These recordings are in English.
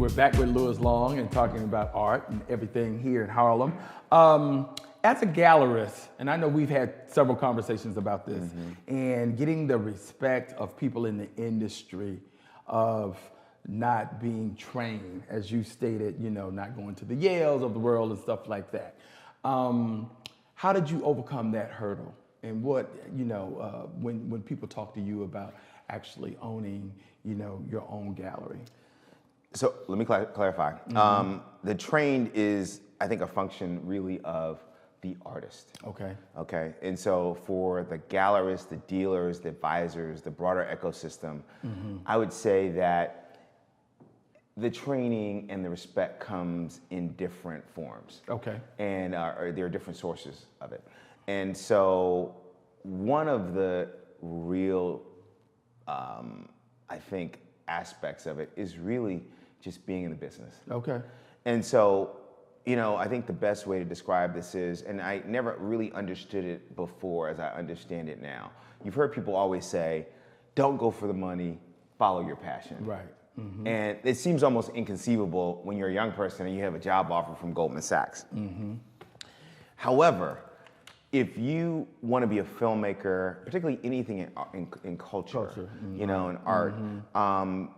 We're back with Louis Long and talking about art and everything here in Harlem. As a gallerist, and I know we've had several conversations about this, and getting the respect of people in the industry of not being trained, as you stated, you know, not going to the Yales of the world and stuff like that. How did you overcome that hurdle? And what, you know, when people talk to you about actually owning, you know, your own gallery? So let me clarify. The trained is, I think, a function really of the artist. Okay. Okay. And so for the gallerists, the dealers, the advisors, the broader ecosystem, I would say that the training and the respect comes in different forms. Okay. And there are different sources of it. And so one of the real, I think, aspects of it is really just being in the business. Okay. And so, you know, I think the best way to describe this is, and I never really understood it before as I understand it now. You've heard people always say, don't go for the money, follow your passion. Right. And it seems almost inconceivable when you're a young person and you have a job offer from Goldman Sachs. However, if you want to be a filmmaker, particularly anything in culture, you know, in art,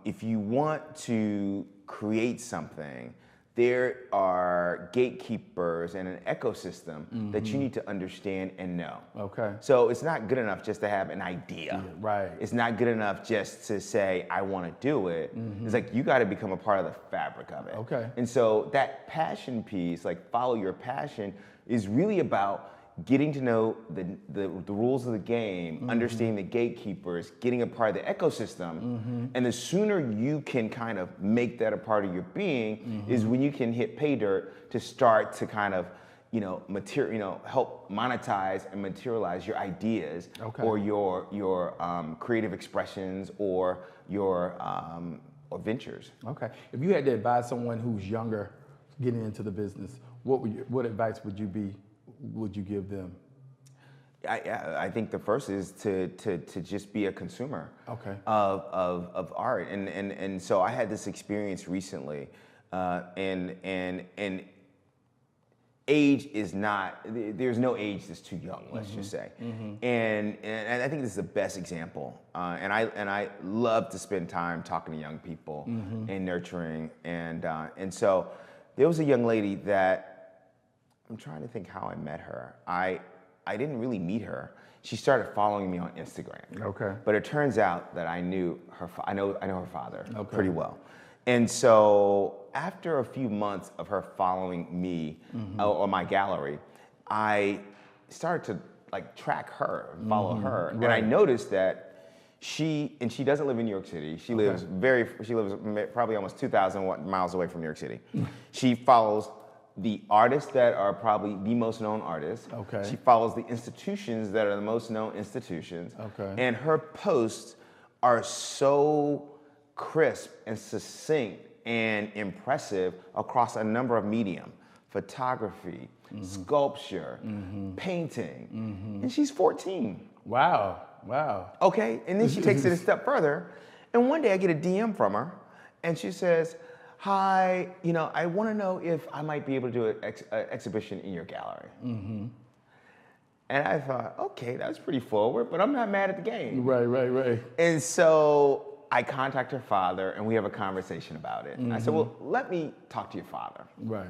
if you want to create something, there are gatekeepers and an ecosystem that you need to understand and know. Okay. So it's not good enough just to have an idea. Yeah, right. It's not good enough just to say, I want to do it. It's like, you got to become a part of the fabric of it. Okay. And so that passion piece, like follow your passion, is really about getting to know the rules of the game, understanding the gatekeepers, getting a part of the ecosystem, and the sooner you can kind of make that a part of your being is when you can hit pay dirt to start to kind of, you know, help monetize and materialize your ideas, or your creative expressions, or your or ventures. Okay. If you had to advise someone who's younger getting into the business, what advice would you give them? I think the first is to just be a consumer of art, and so I had this experience recently, and age is not, there's no age that's too young, let's just say, and I think this is the best example, and I love to spend time talking to young people and nurturing, and so there was a young lady that, I'm trying to think how I met her. I didn't really meet her. She started following me on Instagram. Okay. But it turns out that I knew her. I know her father pretty well. And so after a few months of her following me or my gallery, I started to like track her, follow her, and I noticed that she doesn't live in New York City. She lives probably almost 2,000 miles away from New York City. She follows the artists that are probably the most known artists. Okay. She follows the institutions that are the most known institutions. Okay. And her posts are so crisp and succinct and impressive across a number of medium: photography, sculpture, painting. And she's 14. Wow. Wow. Okay. And then she takes it a step further. And one day I get a DM from her and she says, hi, you know, I want to know if I might be able to do an exhibition in your gallery. And I thought, okay, that's pretty forward, but I'm not mad at the game. Right. And so I contact her father, and we have a conversation about it. And I said, well, let me talk to your father. Right.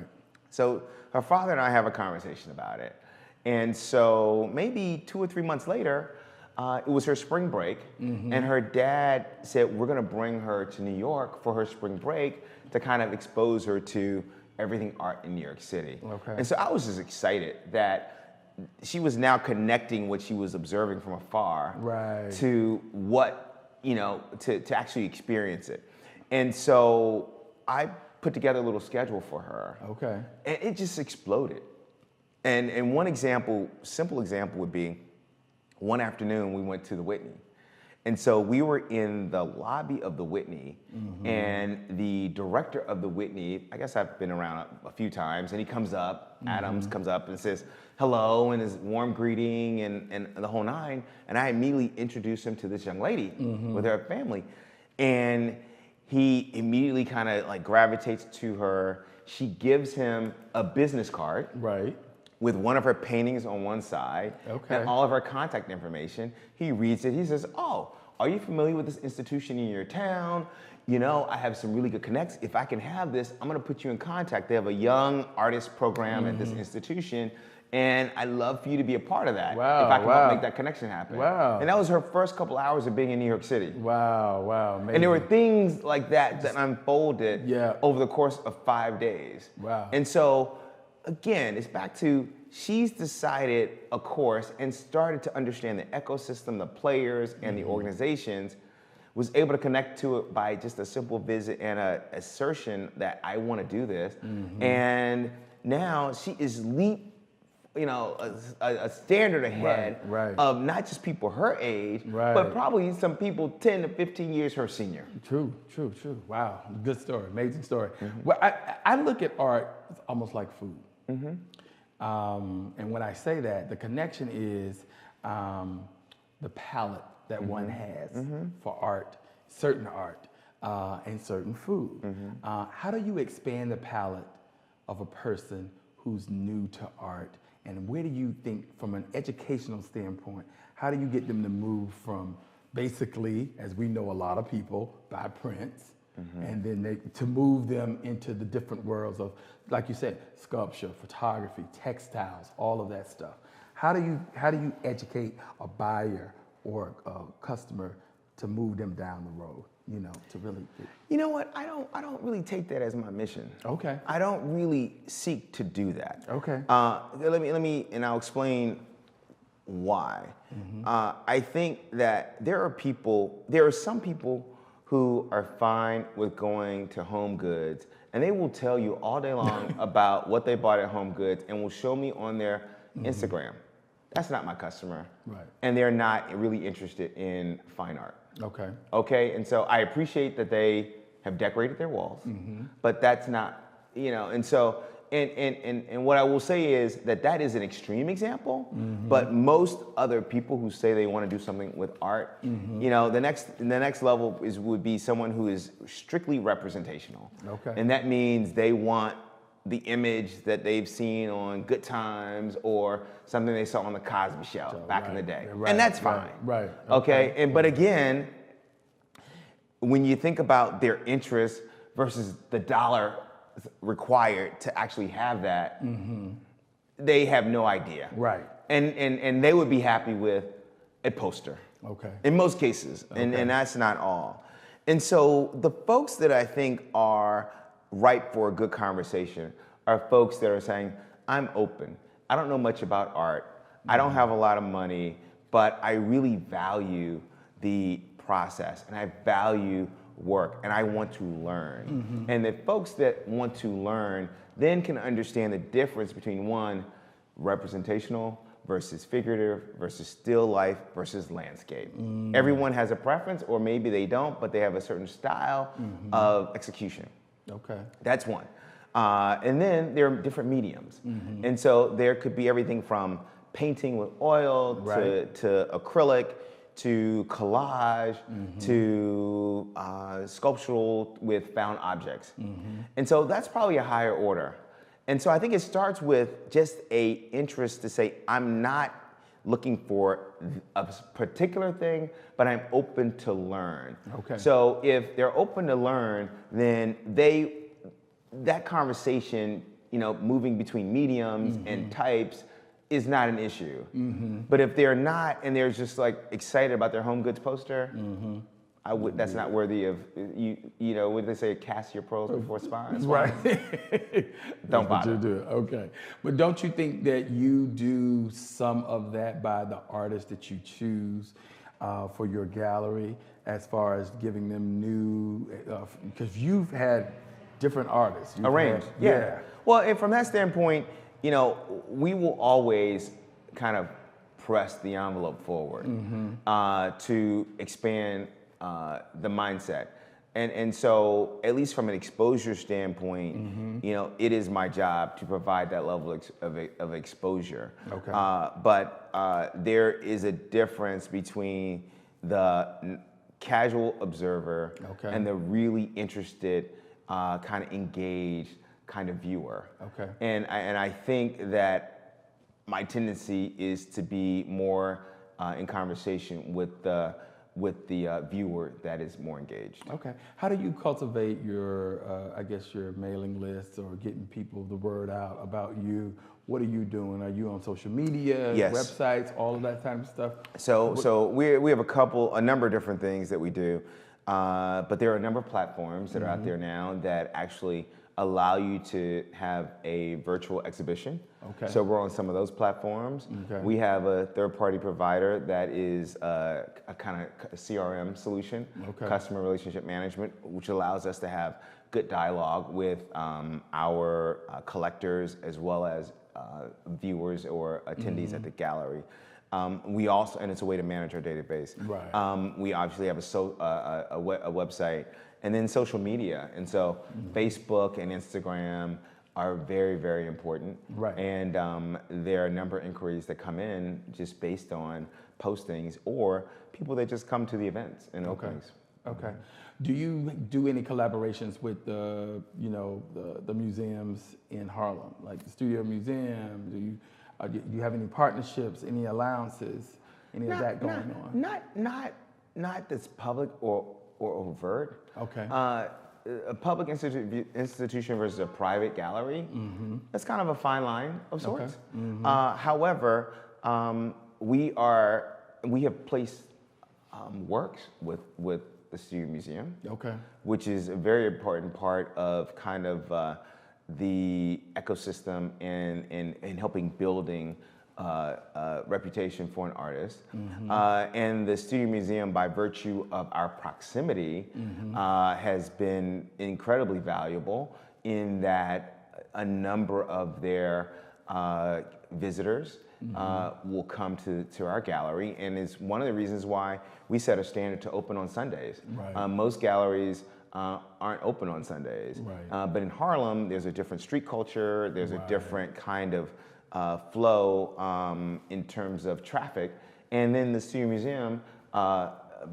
So her father and I have a conversation about it. And so maybe 2 or 3 months later, it was her spring break, and her dad said, we're going to bring her to New York for her spring break to kind of expose her to everything art in New York City. Okay. And so I was just excited that she was now connecting what she was observing from afar to what, you know, to actually experience it. And so I put together a little schedule for her. Okay. And it just exploded. And one example, simple example would be, one afternoon we went to the Whitney. And so we were in the lobby of the Whitney, and the director of the Whitney, I guess I've been around a few times, and he comes up, Adams comes up and says hello, and his warm greeting and the whole nine, and I immediately introduced him to this young lady with her family. And He immediately kind of like gravitates to her. She gives him a business card. Right. With one of her paintings on one side and all of her contact information. He reads it. He says, "Oh, are you familiar with this institution in your town? You know, I have some really good connects. If I can have this, I'm gonna put you in contact. They have a young artist program at this institution, and I'd love for you to be a part of that. Wow, if I can wow. help make that connection happen." Wow. And that was her first couple hours of being in New York City. Wow, amazing. And there were things like that that unfolded Yeah. over the course of 5 days. Wow. And so, again, it's back to she's decided a course and started to understand the ecosystem, the players, and the organizations, was able to connect to it by just a simple visit and a assertion that I want to do this. And now she is a standard ahead Right. of not just people her age, but probably some people 10 to 15 years her senior. True. Wow, good story, amazing story. Well, I look at art almost like food. And when I say that, the connection is the palate that one has for art, certain art, and certain food. How do you expand the palate of a person who's new to art? And where do you think, from an educational standpoint, how do you get them to move from basically, as we know a lot of people, buy prints, and then to move them into the different worlds of, like you said, sculpture, photography, textiles, all of that stuff. How do you educate a buyer or a customer to move them down the road? To really. You know what? I don't really take that as my mission. Okay. I don't really seek to do that. Okay. Let me, and I'll explain why. I think that there are some people who are fine with going to Home Goods, and they will tell you all day long about what they bought at Home Goods, and will show me on their Instagram. That's not my customer. Right. And they're not really interested in fine art. Okay. Okay, and so I appreciate that they have decorated their walls, but that's not, and so, and what I will say is that is an extreme example, but most other people who say they want to do something with art, the next level would be someone who is strictly representational. Okay. And that means they want the image that they've seen on Good Times or something they saw on the Cosby Show back in the day. And that's fine. Right. Okay. But again, when you think about their interest versus the dollar required to actually have that, they have no idea. Right. And they would be happy with a poster. Okay. In most cases. And that's not all. And so the folks that I think are ripe for a good conversation are folks that are saying, I'm open. I don't know much about art. I don't have a lot of money, but I really value the process and I value work and I want to learn. And the folks that want to learn then can understand the difference between one, representational versus figurative versus still life versus landscape. Everyone has a preference, or maybe they don't, but they have a certain style of execution. Okay. That's one. And then there are different mediums. And so there could be everything from painting with oil to acrylic to collage to sculptural with found objects. And so that's probably a higher order. And so I think it starts with just a interest to say, I'm not looking for a particular thing, but I'm open to learn. Okay. So if they're open to learn, then that conversation, moving between mediums and types is not an issue. But if they're not, and they're just like excited about their Home Goods poster, that's not worthy of, what they say, cast your pearls before swine. Right. Don't bother. You do. Okay. But don't you think that you do some of that by the artists that you choose for your gallery, as far as giving them new, because you've had different artists. A range. Yeah. Well, and from that standpoint, we will always kind of press the envelope forward to expand the mindset. And so, at least from an exposure standpoint, it is my job to provide that level of exposure. Okay. But there is a difference between the casual observer Okay. and the really interested, kind of engaged kind of viewer. Okay. And I think that my tendency is to be more in conversation with the viewer that is more engaged. Okay. How do you cultivate your, I guess, your mailing list or getting people the word out about you? What are you doing? Are you on social media, Yes. websites, all of that type of stuff? So we have a number of different things that we do, but there are a number of platforms that are out there now that actually allow you to have a virtual exhibition. Okay. So we're on some of those platforms. Okay. We have a third-party provider that is a kind of CRM solution, Okay. customer relationship management, which allows us to have good dialogue with our collectors as well as viewers or attendees at the gallery. We also, and it's a way to manage our database. Right. We obviously have a website, and then social media. And so Facebook and Instagram are very, very important. Right. And there are a number of inquiries that come in just based on postings or people that just come to the events and openings. Okay. Do you do any collaborations with the museums in Harlem, like the Studio Museum? Do you have any partnerships, any allowances, any of that going on? Not that's public or overt. Okay. A public institution versus a private gallery, that's kind of a fine line of sorts. Okay. However, we have placed works with the Studio Museum, Okay. which is a very important part of kind of the ecosystem and helping building reputation for an artist. And the Studio Museum, by virtue of our proximity, has been incredibly valuable in that a number of their visitors will come to our gallery, and it's one of the reasons why we set a standard to open on Sundays. Right. Most galleries aren't open on Sundays, Right. but in Harlem, there's a different street culture, there's a different kind of flow in terms of traffic, and then the Studio Museum,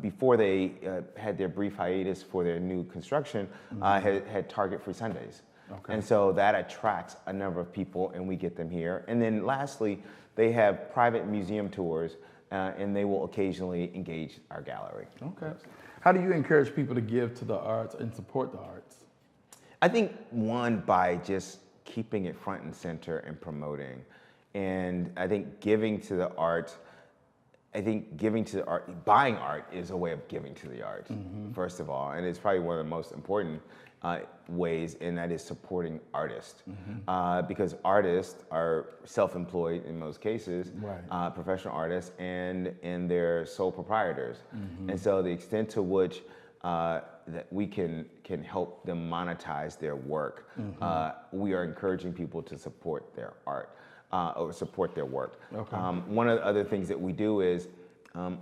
before they had their brief hiatus for their new construction, had Target-free Sundays. Okay. And so that attracts a number of people, and we get them here. And then lastly, they have private museum tours, and they will occasionally engage our gallery. Okay. How do you encourage people to give to the arts and support the arts? I think one, by just keeping it front and center and promoting. And I think giving to the art, buying art is a way of giving to the art, first of all. And it's probably one of the most important ways, and that is supporting artists. Because artists are self-employed in most cases, Right. Professional artists, and they're sole proprietors. And so the extent to which that we can help them monetize their work, we are encouraging people to support their art or support their work. Okay. One of the other things that we do is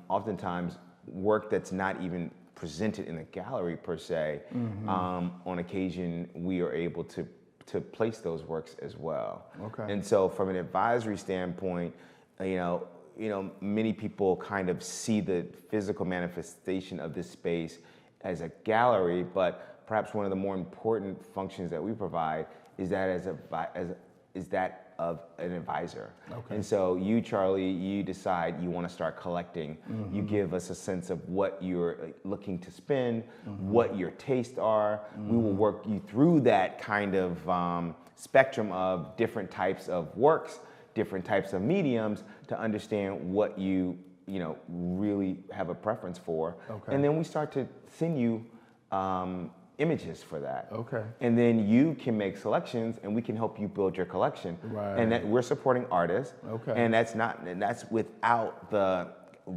oftentimes work that's not even presented in a gallery per se, on occasion we are able to place those works as well. Okay. And so from an advisory standpoint, many people kind of see the physical manifestation of this space as a gallery, but perhaps one of the more important functions that we provide is that is that of an advisor. Okay. And so you, Charlie, you decide you want to start collecting. You give us a sense of what you're looking to spend, what your tastes are. We will work you through that kind of spectrum of different types of works, different types of mediums, to understand what you really have a preference for. Okay. And then we start to send you images for that. Okay. And then you can make selections, and we can help you build your collection. Right. And that we're supporting artists. Okay. And that's without the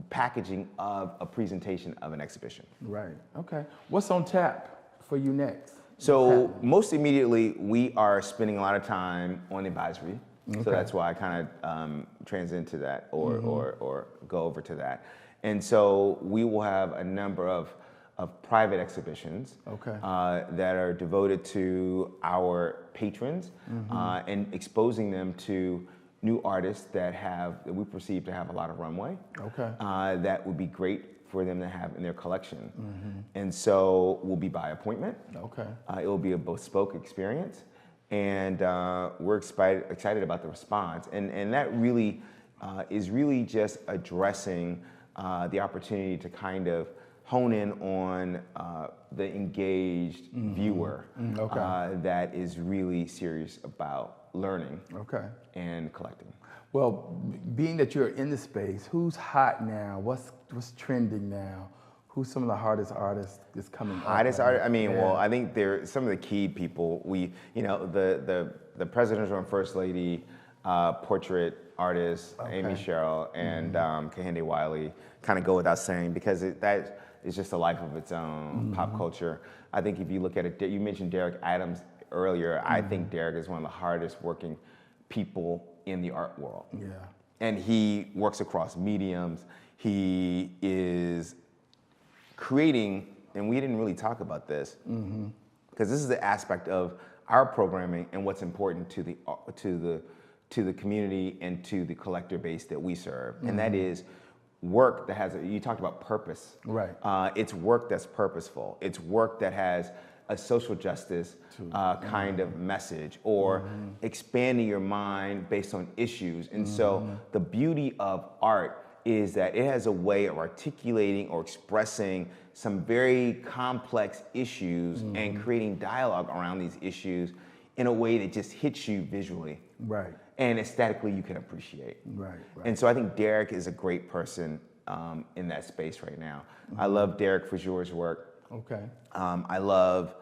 packaging of a presentation of an exhibition. Right. Okay. What's on tap for you next? So most immediately, we are spending a lot of time on advisory. Okay. So that's why I kind of trans into that or go over to that. And so we will have a number of private exhibitions, Okay. That are devoted to our patrons, and exposing them to new artists that we perceive to have a lot of runway. Okay. That would be great for them to have in their collection. And so will be by appointment. Okay. It will be a bespoke experience. And we're excited about the response. And that really is really just addressing the opportunity to kind of hone in on the engaged viewer that is really serious about learning and collecting. Well, being that you're in the space, who's hot now? What's trending now? Who's some of the hardest artists that's coming up? Hottest artist? I mean, well, I think they're some of the key people. The presidential and first lady portrait artists, Amy Sherrill and Kehinde Wiley, kind of go without saying because that is just a life of its own, pop culture. I think if you look at it, you mentioned Derek Adams earlier. I think Derek is one of the hardest working people in the art world. Yeah. And he works across mediums. He is creating, and we didn't really talk about this, because this is the aspect of our programming and what's important to the community and to the collector base that we serve, and that is work that has, you talked about purpose. Right. It's work that's purposeful. It's work that has a social justice kind of message, or expanding your mind based on issues. And so the beauty of art is that it has a way of articulating or expressing some very complex issues and creating dialogue around these issues in a way that just hits you visually. Right. And aesthetically you can appreciate. Right. And so I think Derek is a great person in that space right now. I love Derek Frajour's work. Okay. I love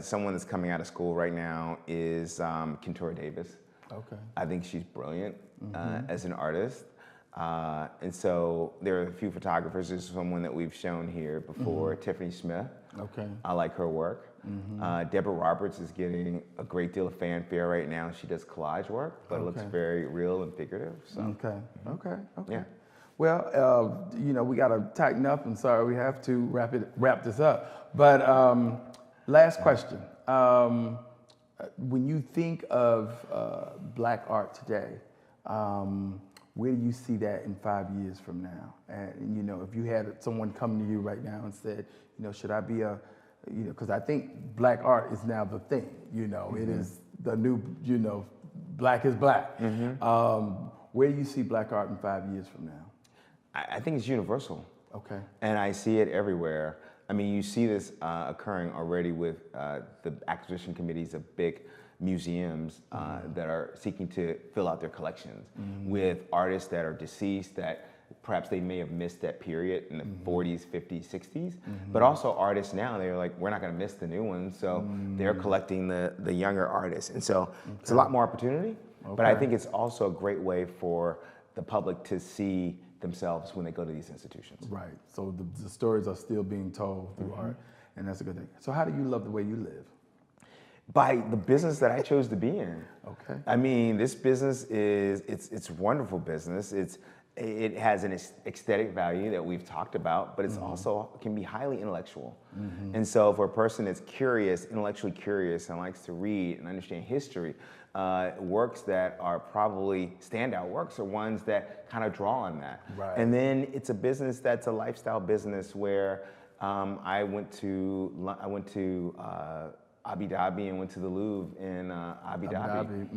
someone that's coming out of school right now is Kentura Davis. Okay. I think she's brilliant as an artist. And so there are a few photographers. There's someone that we've shown here before, Tiffany Smith. Okay. I like her work. Deborah Roberts is getting a great deal of fanfare right now. She does collage work, but it looks very real and figurative. So. Okay. Yeah. Well, we got to tighten up, and sorry, we have to wrap this up. But last question. When you think of Black art today, where do you see that in 5 years from now? And if you had someone come to you right now and said, should I be because I think Black art is now the thing. It is the new, Black is Black. Where do you see Black art in 5 years from now? I think it's universal. Okay. And I see it everywhere. I mean, you see this occurring already with the acquisition committees of big museums that are seeking to fill out their collections with artists that are deceased, that perhaps they may have missed that period in the 40s, 50s, 60s, but also artists now, they're like, we're not gonna miss the new ones, so they're collecting the younger artists. And so it's a lot more opportunity, but I think it's also a great way for the public to see themselves when they go to these institutions. Right, so the stories are still being told through art, and that's a good thing. So how do you love the way you live? By the business that I chose to be in. Okay. I mean, this business it's a wonderful business. It has an aesthetic value that we've talked about, but it's also can be highly intellectual. And so for a person that's curious, intellectually curious, and likes to read and understand history, works that are probably standout works are ones that kind of draw on that. Right. And then it's a business that's a lifestyle business where I went to Abu Dhabi and went to the Louvre in Abu Dhabi.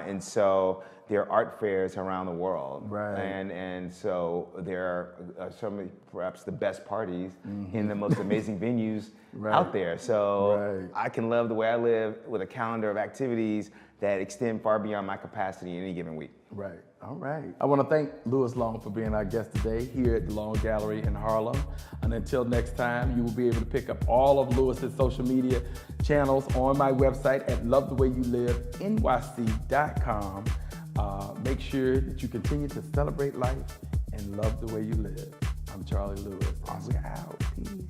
And so there are art fairs around the world. Right. And so there are some of perhaps the best parties in the most amazing venues out there. So I can love the way I live with a calendar of activities that extend far beyond my capacity in any given week. Right. All right. I want to thank Louis Long for being our guest today here at the Long Gallery in Harlem. And until next time, you will be able to pick up all of Louis's social media channels on my website at lovethewayyouliveny.com. Make sure that you continue to celebrate life and love the way you live. I'm Charlie Lewis. Oscar out. Peace.